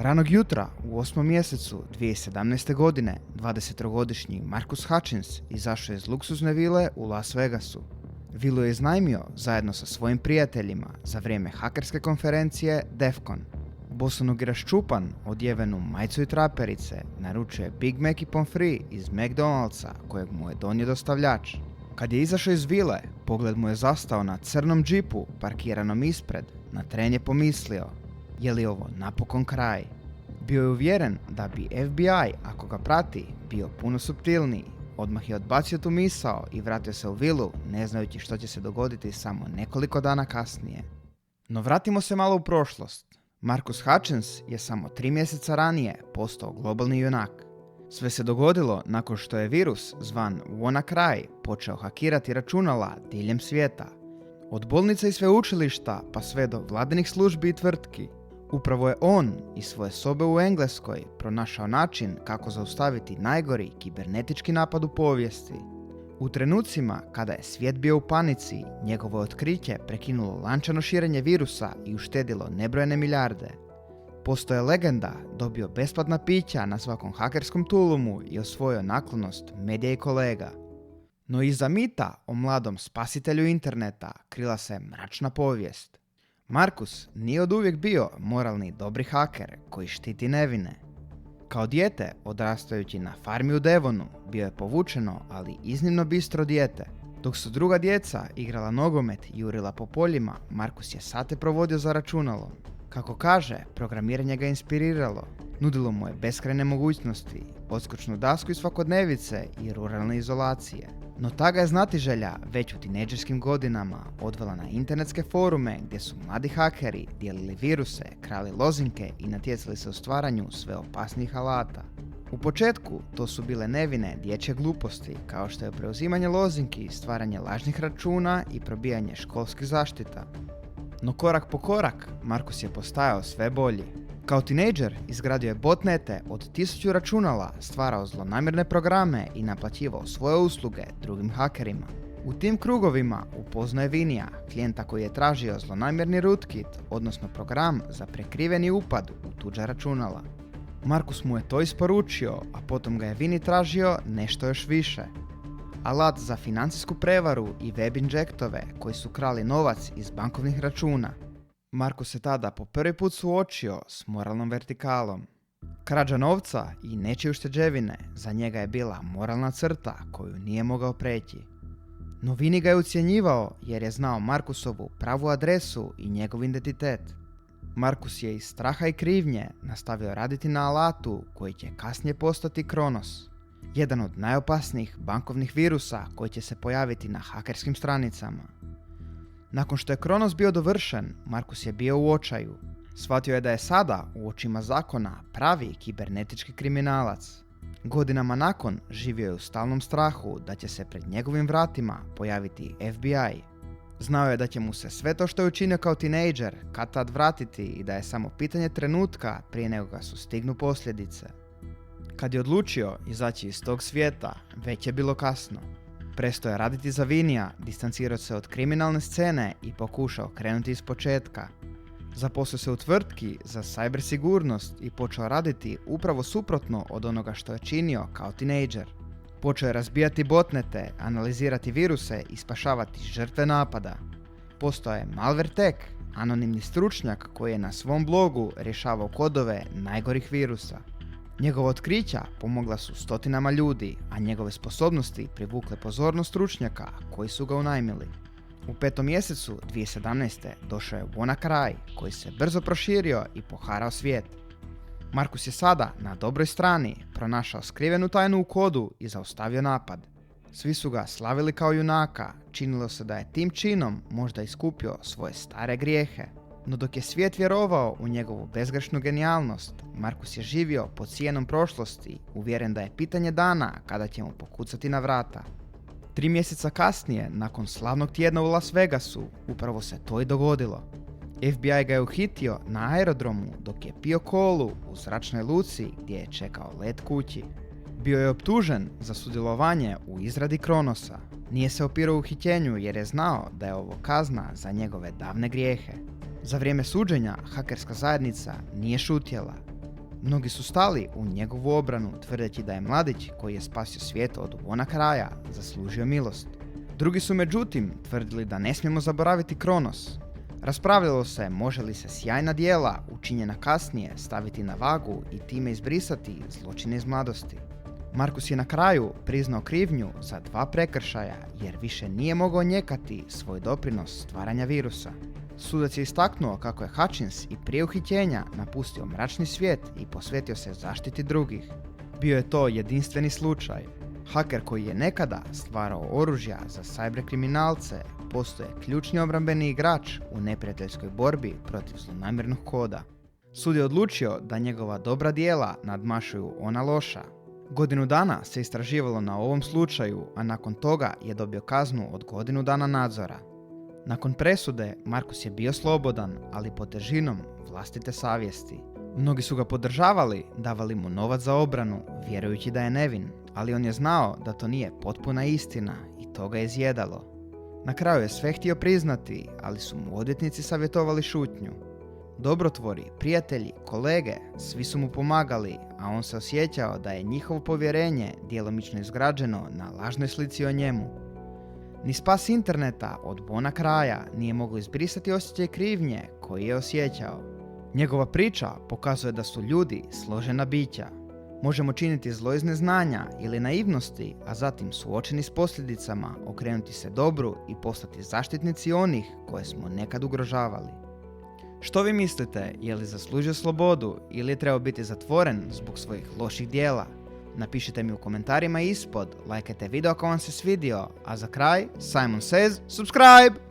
Ranog jutra u 8. mjesecu 2017. godine 23-godišnji Marcus Hutchins izašao je iz luksuzne vile u Las Vegasu. Vilu je iznajmio zajedno sa svojim prijateljima za vrijeme hakerske konferencije DEF CON. Bosonog i raščupan, odjeven u majicu i traperice, naručuje Big Mac i pomfri iz McDonald'sa kojeg mu je donio dostavljač. Kad je izašao iz vile, pogled mu je zastao na crnom džipu parkiranom ispred. Na tren je pomislio, je li ovo napokon kraj? Bio je uvjeren da bi FBI, ako ga prati, bio puno suptilniji. Odmah je odbacio tu misao i vratio se u vilu, ne znajući što će se dogoditi samo nekoliko dana kasnije. No vratimo se malo u prošlost. Marcus Hutchins je samo 3 mjeseca ranije postao globalni junak. Sve se dogodilo nakon što je virus zvan WannaCry počeo hakirati računala diljem svijeta. Od bolnica i sveučilišta pa sve do vladinih službi i tvrtki. Upravo je on iz svoje sobe u Engleskoj pronašao način kako zaustaviti najgori kibernetički napad u povijesti. U trenucima kada je svijet bio u panici, njegovo otkriće prekinulo lančano širenje virusa i uštedilo nebrojene milijarde. Postoje legenda, dobio besplatna pića na svakom hakerskom tulumu i osvojio naklonost medija i kolega. No iza mita o mladom spasitelju interneta krila se mračna povijest. Marcus nije oduvijek bio moralni dobri haker koji štiti nevine. Kao dijete, odrastajući na farmi u Devonu, bio je povučeno, ali iznimno bistro dijete. Dok su druga djeca igrala nogomet i jurila po poljima, Marcus je sate provodio za računalom. Kako kaže, programiranje ga inspiriralo. Nudilo mu je beskrajne mogućnosti, odskočnu dasku iz svakodnevice i ruralne izolacije. No ta ga je znatiželja već u tinejdžerskim godinama odvela na internetske forume gdje su mladi hakeri dijelili viruse, krali lozinke i natjecali se u stvaranju sve opasnijih alata. U početku to su bile nevine dječje gluposti, kao što je preuzimanje lozinki, stvaranje lažnih računa i probijanje školskih zaštita. No korak po korak, Marcus je postajao sve bolji. Kao tinejdžer izgradio je botnete od 1000 računala, stvarao zlonamjerne programe i naplaćivao svoje usluge drugim hakerima. U tim krugovima upoznao je Vinija, klijenta koji je tražio zlonamjerni rootkit, odnosno program za prekriveni upad u tuđa računala. Marcus mu je to isporučio, a potom ga je Vini tražio nešto još više. Alat za financijsku prevaru i web injektove koji su krali novac iz bankovnih računa. Marcus se tada po prvi put suočio s moralnom vertikalom. Krađa novca i nečije ušteđevine za njega je bila moralna crta koju nije mogao preći. No Vini ga je ucjenjivao jer je znao Marcusovu pravu adresu i njegov identitet. Marcus je iz straha i krivnje nastavio raditi na alatu koji će kasnije postati Kronos. Jedan od najopasnijih bankovnih virusa koji će se pojaviti na hakerskim stranicama. Nakon što je Kronos bio dovršen, Marcus je bio u očaju. Shvatio je da je sada, u očima zakona, pravi kibernetički kriminalac. Godinama nakon živio je u stalnom strahu da će se pred njegovim vratima pojaviti FBI. Znao je da će mu se sve to što je učinio kao tinejdžer kad-tad vratiti i da je samo pitanje trenutka prije nego ga sustignu posljedice. Kad je odlučio izaći iz tog svijeta, već je bilo kasno. Prestao je raditi za Vinija, distancirao se od kriminalne scene i pokušao krenuti iz početka. Zaposlio se u tvrtki za cyber sigurnost i počeo raditi upravo suprotno od onoga što je činio kao tinejdžer. Počeo je razbijati botnete, analizirati viruse i spašavati žrtve napada. Postao je Malwaretech, anonimni stručnjak koji je na svom blogu rješavao kodove najgorih virusa. Njegova otkrića pomogla su stotinama ljudi, a njegove sposobnosti privukle pozornost stručnjaka koji su ga unajmili. U 5. mjesecu 2017. došao je WannaCry koji se brzo proširio i poharao svijet. Marcus je sada na dobroj strani pronašao skrivenu tajnu u kodu i zaustavio napad. Svi su ga slavili kao junaka, činilo se da je tim činom možda iskupio svoje stare grijehe. No dok je svijet vjerovao u njegovu bezgrešnu genijalnost, Marcus je živio pod sjenom prošlosti, uvjeren da je pitanje dana kada će mu pokucati na vrata. 3 mjeseca kasnije, nakon slavnog tjedna u Las Vegasu, upravo se to i dogodilo. FBI ga je uhitio na aerodromu dok je pio kolu u zračnoj luci gdje je čekao let kući. Bio je optužen za sudjelovanje u izradi Kronosa. Nije se opirao uhićenju jer je znao da je ovo kazna za njegove davne grijehe. Za vrijeme suđenja hakerska zajednica nije šutjela. Mnogi su stali u njegovu obranu, tvrdeći da je mladić koji je spasio svijet od Bona kraja zaslužio milost. Drugi su međutim tvrdili da ne smijemo zaboraviti Kronos. Raspravljalo se može li se sjajna djela, učinjena kasnije, staviti na vagu i time izbrisati zločine iz mladosti. Markus je na kraju priznao krivnju za 2 prekršaja jer više nije mogao njekati svoj doprinos stvaranja virusa. Sudac je istaknuo kako je Hutchins i prije uhićenja napustio mračni svijet i posvetio se zaštiti drugih. Bio je to jedinstveni slučaj. Haker koji je nekada stvarao oružja za cyber kriminalce postaje ključni obrambeni igrač u neprijateljskoj borbi protiv zlonamjernog koda. Sud je odlučio da njegova dobra djela nadmašuju ona loša. Godinu dana se istraživalo na ovom slučaju, a nakon toga je dobio kaznu od godinu dana nadzora. Nakon presude, Markus je bio slobodan, ali pod težinom vlastite savjesti. Mnogi su ga podržavali, davali mu novac za obranu, vjerujući da je nevin, ali on je znao da to nije potpuna istina i to ga je izjedalo. Na kraju je sve htio priznati, ali su mu odvjetnici savjetovali šutnju. Dobrotvori, prijatelji, kolege, svi su mu pomagali, a on se osjećao da je njihovo povjerenje djelomično izgrađeno na lažnoj slici o njemu. Ni spas interneta od Bona kraja nije mogao izbrisati osjećaj krivnje koji je osjećao. Njegova priča pokazuje da su ljudi složena bića. Možemo činiti zlo iz neznanja ili naivnosti, a zatim suočeni s posljedicama okrenuti se dobru i postati zaštitnici onih koje smo nekad ugrožavali. Što vi mislite, je li zaslužio slobodu ili je trebao biti zatvoren zbog svojih loših djela? Napišite mi u komentarima ispod, lajkajte video ako vam se svidio, a za kraj, Simon says, subscribe!